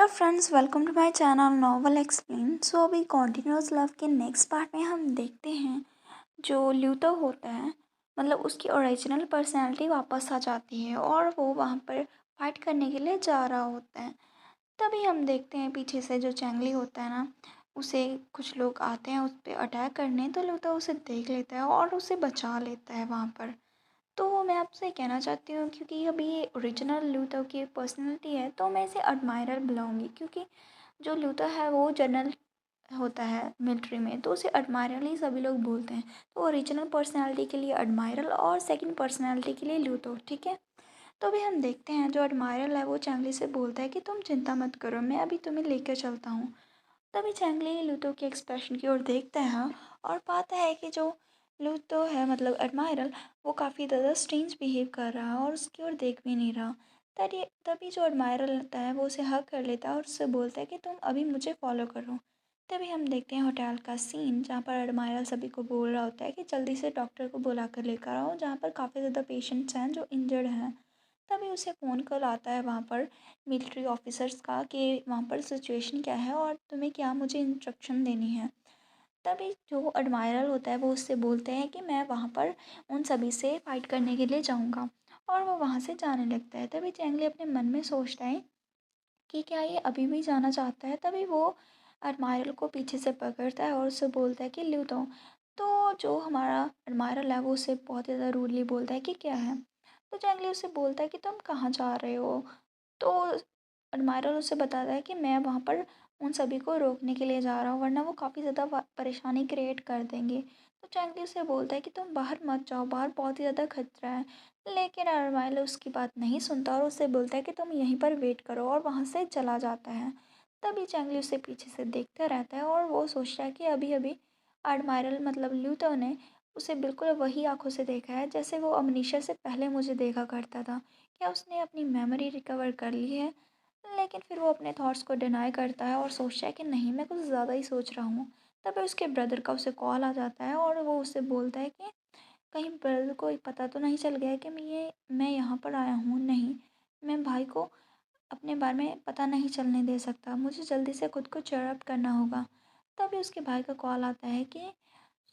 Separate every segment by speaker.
Speaker 1: Hello friends, welcome to my channel novel explain. So अभी continuous love के next part में हम देखते हैं जो ल्यूतो होता है, मतलब उसकी ओरिजिनल पर्सनैलिटी वापस आ जाती है और वो वहाँ पर फाइट करने के लिए जा रहा होता है। तभी हम देखते हैं पीछे से जो चैंगली होता है ना, उसे कुछ लोग आते हैं उस पर अटैक करने, तो ल्यूतो उसे देख लेता है और उसे बचा लेता है वहाँ पर। तो मैं आपसे कहना चाहती हूँ, क्योंकि अभी ये ओरिजिनल लूथर की पर्सनैलिटी है तो मैं इसे एडमायरर बुलाऊँगी, क्योंकि जो लूथर है वो जनरल होता है मिलिट्री में, तो उसे एडमायरल ही सभी लोग बोलते हैं। तो ओरिजिनल पर्सनैलिटी के लिए एडमायरल और सेकंड पर्सनैलिटी के लिए लूथर, ठीक है। तो अभी हम देखते हैं जो एडमायरल है वो चैंगली से बोलता है कि तुम चिंता मत करो, मैं अभी तुम्हें लेकर चलता हूँ। तभी चैंगली लूथो के एक्सप्रेशन की ओर देखता है और पाता है कि जो लूथो है, मतलब एडमायरल, वो काफ़ी ज़्यादा स्ट्रेंज बिहेव कर रहा है और उसकी ओर देख भी नहीं रहा। तभी तभी जो एडमायरल होता है वो उसे हग कर लेता है और उससे बोलता है कि तुम अभी मुझे फॉलो करो। तभी हम देखते हैं होटल का सीन, जहाँ पर एडमायरल सभी को बोल रहा होता है कि जल्दी से डॉक्टर को बुला कर लेकर आओ, जहाँ पर काफ़ी ज़्यादा पेशेंट्स हैं जो इंजर्ड हैं। तभी उसे फ़ोन कॉल आता है वहाँ पर मिलिट्री ऑफिसर्स का कि वहाँ पर सिचुएशन क्या है और तुम्हें क्या मुझे इंस्ट्रक्शन देनी है। तभी जो एडमायरल होता है वो उससे बोलते हैं कि मैं वहाँ पर उन सभी से फाइट करने के लिए जाऊँगा, और वो वहाँ से जाने लगता है। तभी चैंगली अपने मन में सोचता है कि क्या ये अभी भी जाना चाहता है। तभी वो एडमायरल को पीछे से पकड़ता है और उससे बोलता है कि ल्यूतो। तो जो हमारा एडमायरल है वो उससे बहुत ज़्यादा रूडली बोलता है कि क्या है। तो चैंगली उससे बोलता है कि तुम कहाँ जा रहे हो। तो एडमायरल उसे बताता है कि मैं वहाँ पर उन सभी को रोकने के लिए जा रहा हूँ, वरना वो काफ़ी ज़्यादा परेशानी क्रिएट कर देंगे। तो चैंगली उसे बोलता है कि तुम बाहर मत जाओ, बाहर बहुत ही ज़्यादा खतरा है। लेकिन एडमायरल उसकी बात नहीं सुनता और उससे बोलता है कि तुम यहीं पर वेट करो, और वहाँ से चला जाता है। तभी चैंगली उसे पीछे से देखता रहता है और वो सोचता है कि अभी अभी एडमायरल, मतलब ल्यूतो ने उसे बिल्कुल वही आंखों से देखा है जैसे वो अमनीशा से पहले मुझे देखा करता था। क्या उसने अपनी मेमोरी रिकवर कर ली है? लेकिन फिर वो अपने थॉट्स को डिनाई करता है और सोचता है कि नहीं, मैं कुछ ज़्यादा ही सोच रहा हूँ। तभी उसके ब्रदर का उसे कॉल आ जाता है और वो उसे बोलता है कि कहीं ब्रदर को पता तो नहीं चल गया है कि मैं यहाँ पर आया हूँ। नहीं, मैं भाई को अपने बारे में पता नहीं चलने दे सकता, मुझे जल्दी से खुद को चेयर अप करना होगा। तभी उसके भाई का कॉल आता है कि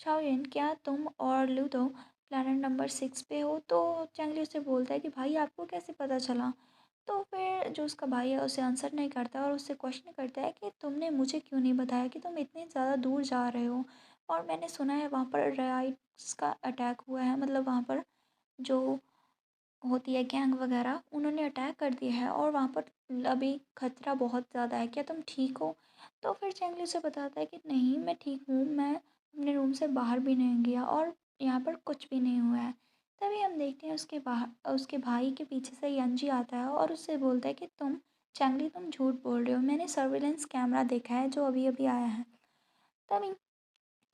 Speaker 1: शाओलिन, क्या तुम और लूडो प्लैनेट नंबर 6 पे हो? तो चैंगली उससे बोलता है कि भाई आपको कैसे पता चला? तो फिर जो उसका भाई है उसे आंसर नहीं करता और उससे क्वेश्चन करता है कि तुमने मुझे क्यों नहीं बताया कि तुम इतने ज़्यादा दूर जा रहे हो, और मैंने सुना है वहाँ पर राइट्स का अटैक हुआ है, मतलब वहाँ पर जो होती है गैंग वगैरह, उन्होंने अटैक कर दिया है और वहाँ पर अभी खतरा बहुत ज़्यादा है, क्या तुम ठीक हो? तो फिर चैंगली उसे बताता है कि नहीं, मैं ठीक हूँ, मैं अपने रूम से बाहर भी नहीं गया और यहाँ पर कुछ भी नहीं हुआ है। तभी हम देखते हैं उसके भाई के पीछे से यंजी आता है और उससे बोलता है कि चैंगली तुम झूठ बोल रहे हो, मैंने सर्विलेंस कैमरा देखा है जो अभी अभी आया है। तभी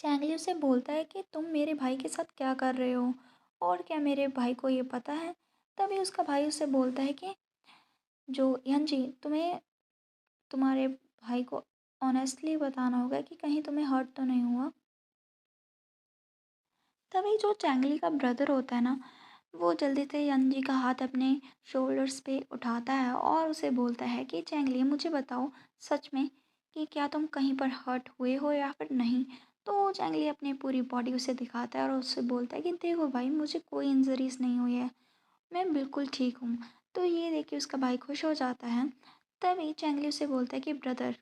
Speaker 1: चैंगली उसे बोलता है कि तुम मेरे भाई के साथ क्या कर रहे हो, और क्या मेरे भाई को ये पता है? तभी उसका भाई उससे बोलता है कि जो यंजी, तुम्हें तुम्हारे भाई को ऑनेस्टली बताना होगा कि कहीं तुम्हें हर्ट तो नहीं हुआ। तभी जो चैंगली का ब्रदर होता है ना, वो जल्दी से यंजी का हाथ अपने शोल्डर्स पे उठाता है और उसे बोलता है कि चैंगली, मुझे बताओ सच में कि क्या तुम कहीं पर हर्ट हुए हो या फिर नहीं। तो चैंगली अपनी पूरी बॉडी उसे दिखाता है और उससे बोलता है कि देखो भाई, मुझे कोई इंजरीज नहीं हुई है, मैं बिल्कुल ठीक हूँ। तो ये देख के उसका भाई खुश हो जाता है। तभी चैंगली उसे बोलता है कि ब्रदर।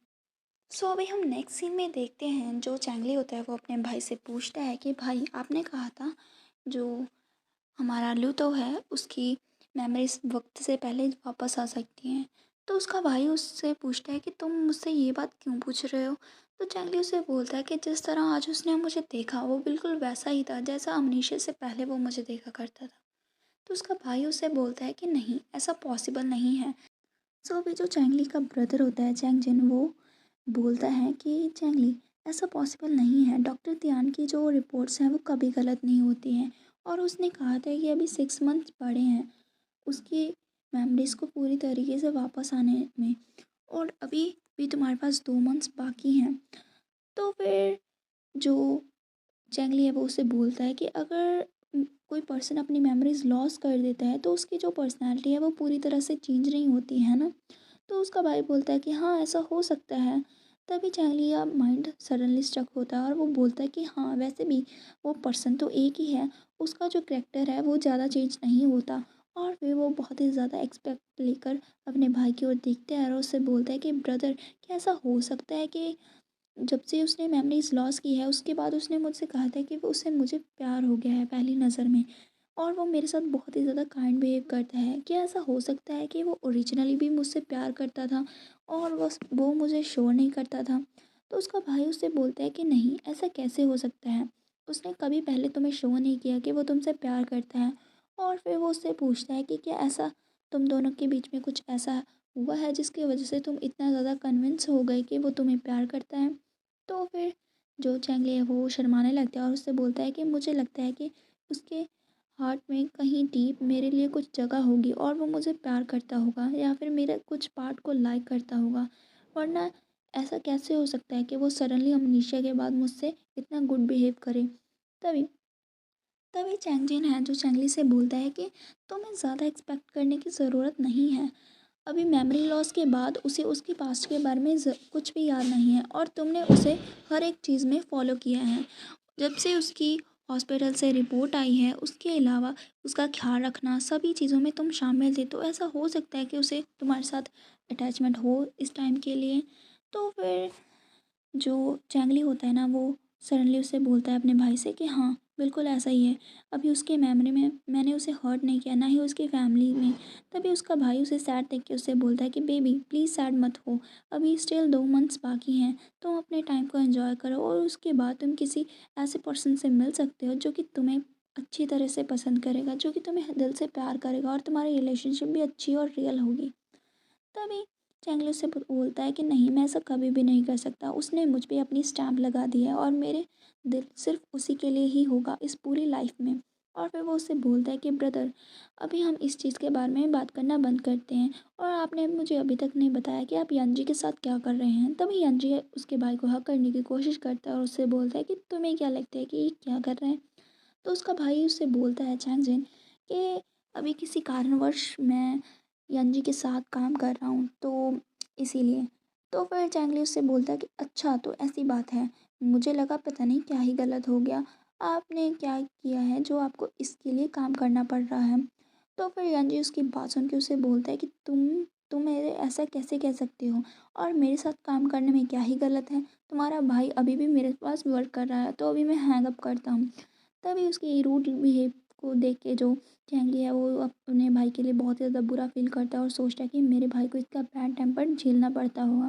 Speaker 1: सो अभी हम नेक्स्ट सीन में देखते हैं जो चैंगली होता है वो अपने भाई से पूछता है कि भाई, आपने कहा था जो हमारा लूतो है उसकी मेमोरीज वक्त से पहले वापस आ सकती हैं। तो उसका भाई उससे पूछता है कि तुम मुझसे ये बात क्यों पूछ रहे हो? तो चैंगली उसे बोलता है कि जिस तरह आज उसने मुझे देखा वो बिल्कुल वैसा ही था जैसा अमनीशा से पहले वो मुझे देखा करता था। तो उसका भाई उससे बोलता है कि नहीं, ऐसा पॉसिबल नहीं है। सो अभी जो चैंगली का ब्रदर होता है चैंग जिन, वो बोलता है कि चैंगली, ऐसा पॉसिबल नहीं है, डॉक्टर तियान की जो रिपोर्ट्स हैं वो कभी गलत नहीं होती हैं, और उसने कहा था कि अभी 6 मंथ्स पड़े हैं उसकी मेमोरीज़ को पूरी तरीके से वापस आने में, और अभी भी तुम्हारे पास 2 मंथ्स बाकी हैं। तो फिर जो चैंगली है वो उससे बोलता है कि अगर कोई पर्सन अपनी मेमोरीज लॉस कर देता है तो उसकी जो पर्सनालिटी है वो पूरी तरह से चेंज नहीं होती है ना। तो उसका भाई बोलता है कि हाँ ऐसा हो सकता है। तभी चैंगली का माइंड सडनली स्ट्रक होता है और वो बोलता है कि हाँ वैसे भी वो पर्सन तो एक ही है, उसका जो करैक्टर है वो ज़्यादा चेंज नहीं होता। और फिर वो बहुत ही ज़्यादा एक्सपेक्ट लेकर अपने भाई की ओर देखता है और उससे बोलता है कि ब्रदर, क्या ऐसा हो सकता है कि जब से उसने मेमोरीज लॉस की है उसके बाद उसने मुझसे कहा था कि वो उसे मुझे प्यार हो गया है पहली नज़र में, और वो मेरे साथ बहुत ही ज़्यादा काइंड बिहेव करता है। क्या ऐसा हो सकता है कि वो ओरिजिनली भी मुझसे प्यार करता था और बस वो मुझे शो नहीं करता था? तो उसका भाई उससे बोलता है कि नहीं, ऐसा कैसे हो सकता है, उसने कभी पहले तुम्हें शो नहीं किया कि वो तुमसे प्यार करता है। और फिर वो उससे पूछता है कि क्या ऐसा तुम दोनों के बीच में कुछ ऐसा हुआ है जिसकी वजह से तुम इतना ज़्यादा कन्विंस हो गए कि वो तुम्हें प्यार करता है? तो फिर जो चैंगली है वो शर्माने लगता है और उससे बोलता है कि मुझे लगता है कि उसके हार्ट में कहीं डीप मेरे लिए कुछ जगह होगी और वो मुझे प्यार करता होगा या फिर मेरे कुछ पार्ट को लाइक करता होगा, वरना ऐसा कैसे हो सकता है कि वो सडनली अमनीशिया के बाद मुझसे इतना गुड बिहेव करे। तभी तभी चैंगजिन है जो चैंगली से बोलता है कि तुम्हें ज़्यादा एक्सपेक्ट करने की ज़रूरत नहीं है। अभी मेमोरी लॉस के बाद उसे उसके पास्ट के बारे में कुछ भी याद नहीं है और तुमने उसे हर एक चीज़ में फॉलो किया है। जब से उसकी हॉस्पिटल से रिपोर्ट आई है, उसके अलावा उसका ख्याल रखना सभी चीज़ों में तुम शामिल थे, तो ऐसा हो सकता है कि उसे तुम्हारे साथ अटैचमेंट हो इस टाइम के लिए। तो फिर जो चैंगली होता है ना वो सडनली उससे बोलता है अपने भाई से कि हाँ बिल्कुल ऐसा ही है, अभी उसके मेमोरी में मैंने उसे हर्ट नहीं किया, ना ही उसकी फैमिली में। तभी उसका भाई उसे सैड देख के उससे बोलता है कि बेबी प्लीज़ सैड मत हो, अभी स्टिल 2 मंथ्स बाकी हैं, तुम अपने टाइम को एंजॉय करो और उसके बाद तुम किसी ऐसे पर्सन से मिल सकते हो जो कि तुम्हें अच्छी तरह से पसंद करेगा, जो कि तुम्हें दिल से प्यार करेगा और तुम्हारी रिलेशनशिप भी अच्छी और रियल होगी। तभी चैंगली उससे बोलता है कि नहीं, मैं ऐसा कभी भी नहीं कर सकता, उसने मुझ पे अपनी स्टैम्प लगा दी है और मेरे दिल सिर्फ उसी के लिए ही होगा इस पूरी लाइफ में। और फिर वो उससे बोलता है कि ब्रदर, अभी हम इस चीज़ के बारे में बात करना बंद करते हैं और आपने मुझे अभी तक नहीं बताया कि आप यंजी के साथ क्या कर रहे हैं। तभी यंजी उसके भाई को हक करने की कोशिश करता है और उससे बोलता है कि तुम्हें क्या लगता है कि ये क्या कर रहे हैं। तो उसका भाई उससे बोलता है चैंगजिन कि अभी किसी कारणवश मैं यंजी के साथ काम कर रहा हूँ तो इसीलिए। तो फिर चैंगली उससे बोलता है कि अच्छा तो ऐसी बात है, मुझे लगा पता नहीं क्या ही गलत हो गया, आपने क्या किया है जो आपको इसके लिए काम करना पड़ रहा है। तो फिर यंजी उसकी बात सुन के उसे बोलता है कि तुम मेरे ऐसा कैसे कह सकते हो, और मेरे साथ काम करने में क्या ही गलत है, तुम्हारा भाई अभी भी मेरे पास वर्क कर रहा है तो अभी मैं हैंग अप करता हूँ। तभी उसकी रूड बिहेव को देख के जो चैंगली है वो अपने भाई के लिए बहुत ही ज़्यादा बुरा फील करता है और सोचता है कि मेरे भाई को इसका बैड टेम्पर झेलना पड़ता होगा।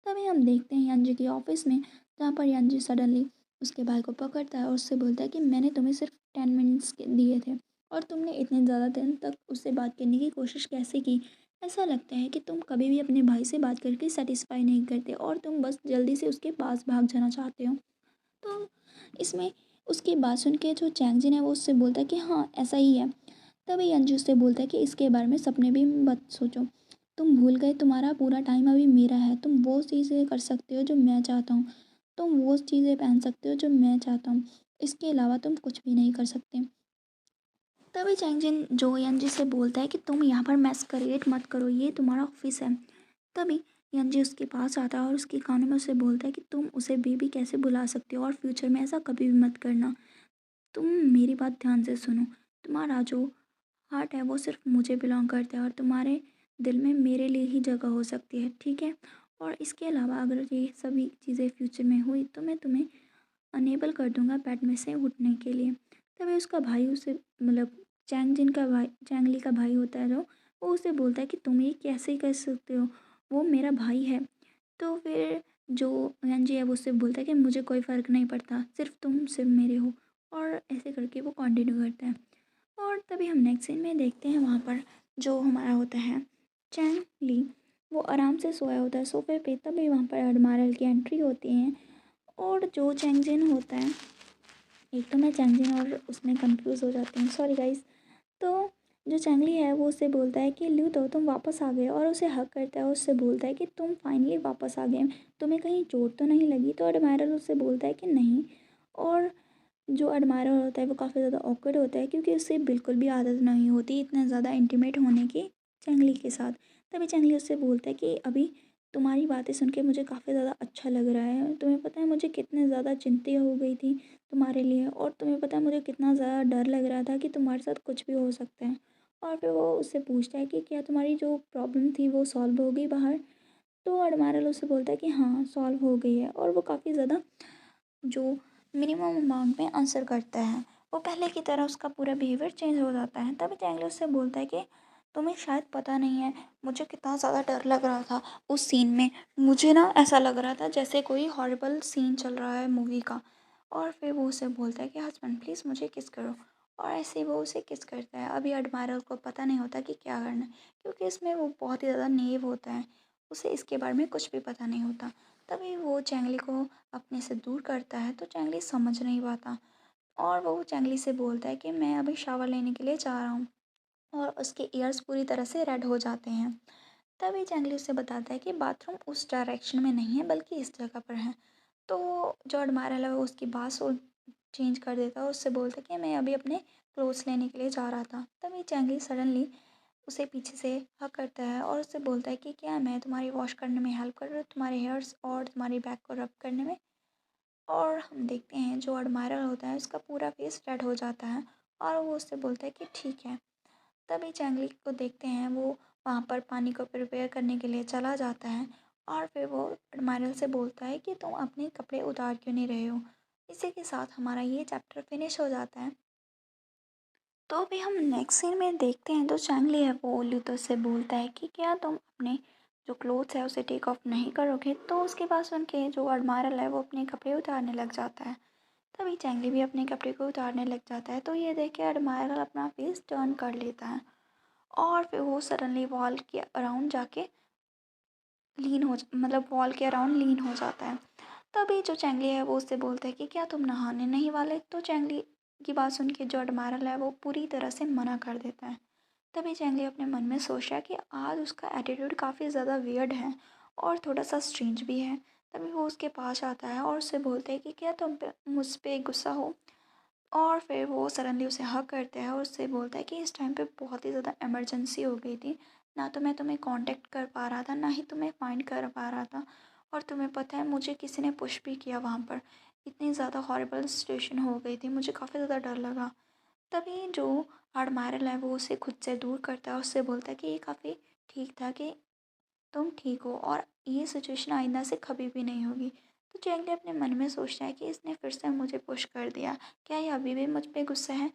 Speaker 1: तभी हम देखते हैं यंजी के ऑफिस में, जहाँ पर यंजी सडनली उसके भाई को पकड़ता है और उससे बोलता है कि मैंने तुम्हें सिर्फ 10 मिनट्स दिए थे और तुमने इतने ज़्यादा दिन तक उससे बात करने की कोशिश कैसे की। ऐसा लगता है कि तुम कभी भी अपने भाई से बात करके सेटिस्फाई नहीं करते और तुम बस जल्दी से उसके पास भाग जाना चाहते हो। तो इसमें उसकी बात सुन के जो चैंगजिन है वो उससे बोलता है कि हाँ ऐसा ही है। तभी अंजू उससे बोलता है कि इसके बारे में सपने भी मत सोचो, तुम भूल गए तुम्हारा पूरा टाइम अभी मेरा है, तुम वो चीज़ें कर सकते हो जो मैं चाहता हूँ, तुम वो चीज़ें पहन सकते हो जो मैं चाहता हूँ, इसके अलावा तुम कुछ भी नहीं कर सकते। तभी चैंगजिन जो यंजी से बोलता है कि तुम यहाँ पर मैस्करेड मत करो, ये तुम्हारा ऑफिस है। तभी यंजी उसके पास आता है और उसके कानों में उसे बोलता है कि तुम उसे बेबी कैसे बुला सकते हो और फ्यूचर में ऐसा कभी भी मत करना। तुम मेरी बात ध्यान से सुनो, तुम्हारा जो हार्ट है वो सिर्फ मुझे बिलोंग करता है और तुम्हारे दिल में मेरे लिए ही जगह हो सकती है, ठीक है। और इसके अलावा अगर ये सभी चीज़ें फ्यूचर में हुई तो मैं तुम्हें अनेबल कर दूंगा बेड में से उठने के लिए। तभी उसका भाई उसे मतलब चैंगजिन का भाई, चैंगली का भाई होता है जो, वो उसे बोलता है कि तुम ये कैसे कर सकते हो, वो मेरा भाई है। तो फिर जो यंजी है वो उससे बोलता है कि मुझे कोई फ़र्क नहीं पड़ता, सिर्फ तुम सिर्फ मेरे हो। और ऐसे करके वो कंटिन्यू करता है। और तभी हम नेक्स्ट सीन में देखते हैं वहाँ पर जो हमारा होता है चैंग ली, वो आराम से सोया होता है सोफे पे। तभी वहाँ पर एडमायरल की एंट्री होती है और जो चैंगजिन होता है, एक तो मैं चैंगजिन और उसमें कंफ्यूज हो जाती हूँ, सॉरी गाइस। तो जो चैंगली है वो उससे बोलता है कि ल्यू तो तुम वापस आ गए और उसे हक करता है और उससे बोलता है कि तुम फाइनली वापस आ गए, तुम्हें कहीं चोट तो नहीं लगी। तो एडमायरल उससे बोलता है कि नहीं। और जो एडमायरर होता है वो काफ़ी ज़्यादा ऑकवर्ड होता है क्योंकि उसे बिल्कुल भी आदत नहीं होती इतना ज़्यादा इंटीमेट होने की चैंगली के साथ। तभी चैंगली उससे बोलता है कि अभी तुम्हारी बातें सुन के मुझे काफ़ी ज़्यादा अच्छा लग रहा है। तुम्हें पता है मुझे कितने ज़्यादा चिंता हो गई थी तुम्हारे लिए, और तुम्हें पता है मुझे कितना ज़्यादा डर लग रहा था कि तुम्हारे साथ कुछ भी हो सकता है। और फिर वो उससे पूछता है कि क्या तुम्हारी जो प्रॉब्लम थी वो सॉल्व हो गई बाहर? तो एडमायरल उससे बोलता है कि हाँ, सॉल्व हो गई है, और वो काफ़ी ज़्यादा जो मिनिमम अमाउंट में आंसर करता है। वो पहले की तरह उसका पूरा बिहेवियर चेंज हो जाता है। तभी चैंगली उससे बोलता है कि तुम्हें शायद पता नहीं है मुझे कितना ज़्यादा डर लग रहा था उस सीन में। मुझे ना ऐसा लग रहा था जैसे कोई हॉरिबल सीन चल रहा है मूवी का। और फिर वो उसे बोलता है कि हस्बैंड प्लीज़ मुझे किस करो, और ऐसे वो उसे किस करता है। अभी एडमायरल को पता नहीं होता कि क्या करना है, क्योंकि इसमें वो बहुत ही ज़्यादा नेव होता है, उसे इसके बारे में कुछ भी पता नहीं होता। तभी वो चैंगली को अपने से दूर करता है, तो चैंगली समझ नहीं पाता, और वो चैंगली से बोलता है कि मैं अभी शावर लेने के लिए जा रहा हूँ, और उसके ईयर्स पूरी तरह से रेड हो जाते हैं। तभी चैंगली उसे बताता है कि बाथरूम उस डायरेक्शन में नहीं है बल्कि इस जगह पर है। तो जो एडमायरल है वो उसकी बात चेंज कर देता है, उससे बोलता है कि मैं अभी अपने क्लोथ्स लेने के लिए जा रहा था। तभी चैंगली सडनली उसे पीछे से हग करता है और उससे बोलता है कि क्या मैं तुम्हारी वॉश करने में हेल्प कर रहा हूँ, तुम्हारे हेयर्स और तुम्हारी बैक को रब करने में। और हम देखते हैं जो एडमायरल होता है उसका पूरा फेस रेड हो जाता है, और वो उससे बोलता है कि ठीक है। तभी चैंगली को देखते हैं वो वहाँ पर पानी को प्रिपेयर करने के लिए चला जाता है, और फिर वो एडमायरल से बोलता है कि तुम अपने कपड़े उतार क्यों नहीं रहे हो। इसी के साथ हमारा ये चैप्टर फिनिश हो जाता है। तो अभी हम नेक्स्ट सीन में देखते हैं तो चैंगली है वो लूथर से बोलता है कि क्या तुम अपने जो क्लोथ्स है उसे टेक ऑफ नहीं करोगे। तो उसके पास उनके जो एडमायरल है वो अपने कपड़े उतारने लग जाता है। तभी चैंगली भी अपने कपड़े को उतारने लग जाता है, तो ये देख के एडमायरल अपना फेस टर्न कर लेता है, और फिर वो सडनली वॉल के अराउंड जाके मतलब वॉल के अराउंड लीन हो जाता है। तभी जो चैंगली है वो उससे बोलता है कि क्या तुम नहाने नहीं वाले। तो चैंगली की बात सुन के जो एडमायरल है वो पूरी तरह से मना कर देता है। तभी चैंगली अपने मन में सोच रहा है कि आज उसका एटीट्यूड काफ़ी ज़्यादा वियर्ड है और थोड़ा सा स्ट्रेंज भी है। तभी वो उसके पास आता है और उससे बोलता है कि क्या तुम पे मुझ पे गुस्सा हो। और फिर वो सडनली उसे हग करता है और उससे बोलता है कि इस टाइम पे बहुत ही ज़्यादा इमरजेंसी हो गई थी, ना तो मैं तुम्हें कांटेक्ट कर पा रहा था ना ही तुम्हें फाइंड कर पा रहा था, और तुम्हें पता है मुझे किसी ने पुश भी किया वहाँ पर। इतनी ज़्यादा हॉरिबल सिचुएशन हो गई थी, मुझे काफ़ी ज़्यादा डर लगा। तभी जो एडमायरल है वो उसे खुद से दूर करता है, उससे बोलता है कि ये काफ़ी ठीक था कि तुम ठीक हो, और ये सिचुएशन आइंदा से कभी भी नहीं होगी। तो चैंगली अपने मन में सोचता है कि इसने फिर से मुझे पुश कर दिया, क्या ये अभी भी मुझ पे गुस्सा है।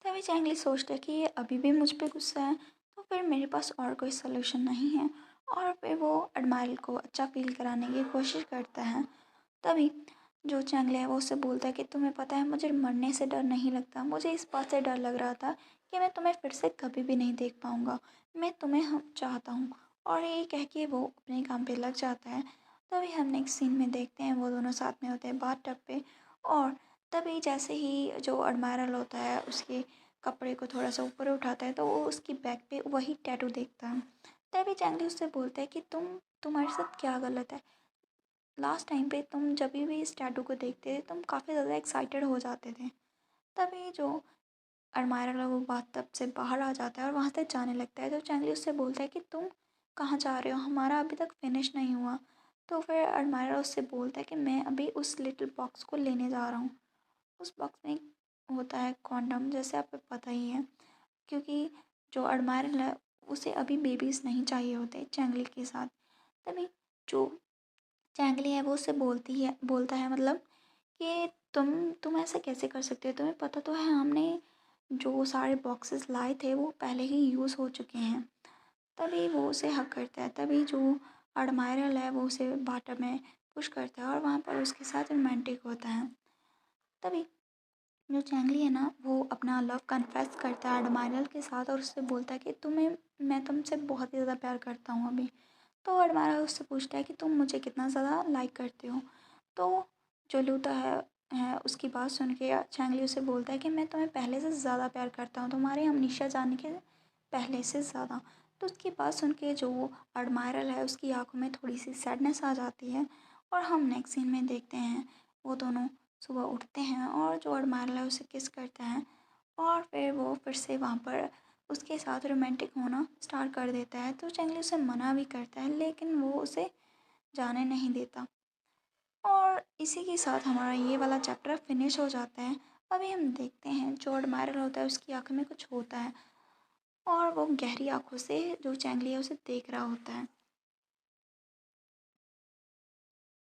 Speaker 1: तभी चैंगली सोचता है कि ये अभी भी मुझ पे गुस्सा है, तो फिर मेरे पास और कोई सलूशन नहीं है। और फिर वो एडमायरल को अच्छा फील कराने की कोशिश करता है। तभी जो चैंगले है वो उससे बोलता है कि तुम्हें पता है मुझे मरने से डर नहीं लगता, मुझे इस बात से डर लग रहा था कि मैं तुम्हें फिर से कभी भी नहीं देख पाऊँगा, मैं तुम्हें हम चाहता हूँ। और ये कह के वो अपने काम पे लग जाता है। तभी हम नेक्स्ट सीन में देखते हैं वो दोनों साथ में होते हैं बाथ टब पे, और तभी जैसे ही जो एडमायरल होता है उसके कपड़े को थोड़ा सा ऊपर उठाता है तो वो उसकी बैक पे वही टैटू देखता है। तभी चैंगली उससे बोलता है कि तुम्हारे साथ क्या गलत है। लास्ट टाइम पे तुम जब भी इस टैटू को देखते थे तुम काफ़ी ज़्यादा एक्साइटेड हो जाते थे। तभी जो एडमायरल है वो बाथटब से बाहर आ जाता है और वहाँ से जाने लगता है, तो चैंगली उससे बोलता है कि तुम कहाँ जा रहे हो, हमारा अभी तक फिनिश नहीं हुआ। तो फिर एडमायरल उससे बोलता है कि मैं अभी उस लिटिल बॉक्स को लेने जा रहा हूँ। उस बॉक्स में होता है कॉन्डम, जैसे आपको पता ही है, क्योंकि जो एडमायरल है उसे अभी बेबीज़ नहीं चाहिए होते चैंगली के साथ। तभी जो चैंगली है वो उससे बोलता है मतलब कि तुम ऐसा कैसे कर सकते हो, तुम्हें पता तो है हमने जो सारे बॉक्सेस लाए थे वो पहले ही यूज़ हो चुके हैं। तभी वो उसे हक करता है। तभी जो एडमायरल है वो उसे बाटम में पुश करता है और वहाँ पर उसके साथ रोमांटिक होता है। तभी जो चैंगली है ना वो अपना लव कन्फेस करता है एडमायरल के साथ और उससे बोलता है कि तुम्हें मैं तुमसे बहुत ही ज़्यादा प्यार करता हूँ अभी। तो एडमायरल उससे पूछता है कि तुम मुझे कितना ज़्यादा लाइक करते हो। तो जो लूता है उसकी बात सुन के चैंगली उसे बोलता है कि मैं तुम्हें पहले से ज़्यादा प्यार करता हूँ, तुम्हारे हमेशा जाने के पहले से ज़्यादा। तो उसकी बात सुन के जो एडमायरल है उसकी आंखों में थोड़ी सी सैडनेस आ जाती है, और हम नेक्स्ट सीन में देखते हैं वो दोनों सुबह उठते हैं और जो एडमायरल है उसे किस करते हैं, और फिर वो फिर से वहाँ पर उसके साथ रोमांटिक होना स्टार्ट कर देता है। तो चेंगली उसे मना भी करता है, लेकिन वो उसे जाने नहीं देता। और इसी के साथ हमारा ये वाला चैप्टर फिनिश हो जाता है। अभी हम देखते हैं जो एडमायरर होता है उसकी आँख में कुछ होता है और वो गहरी आँखों से जो चैंगली है उसे देख रहा होता है।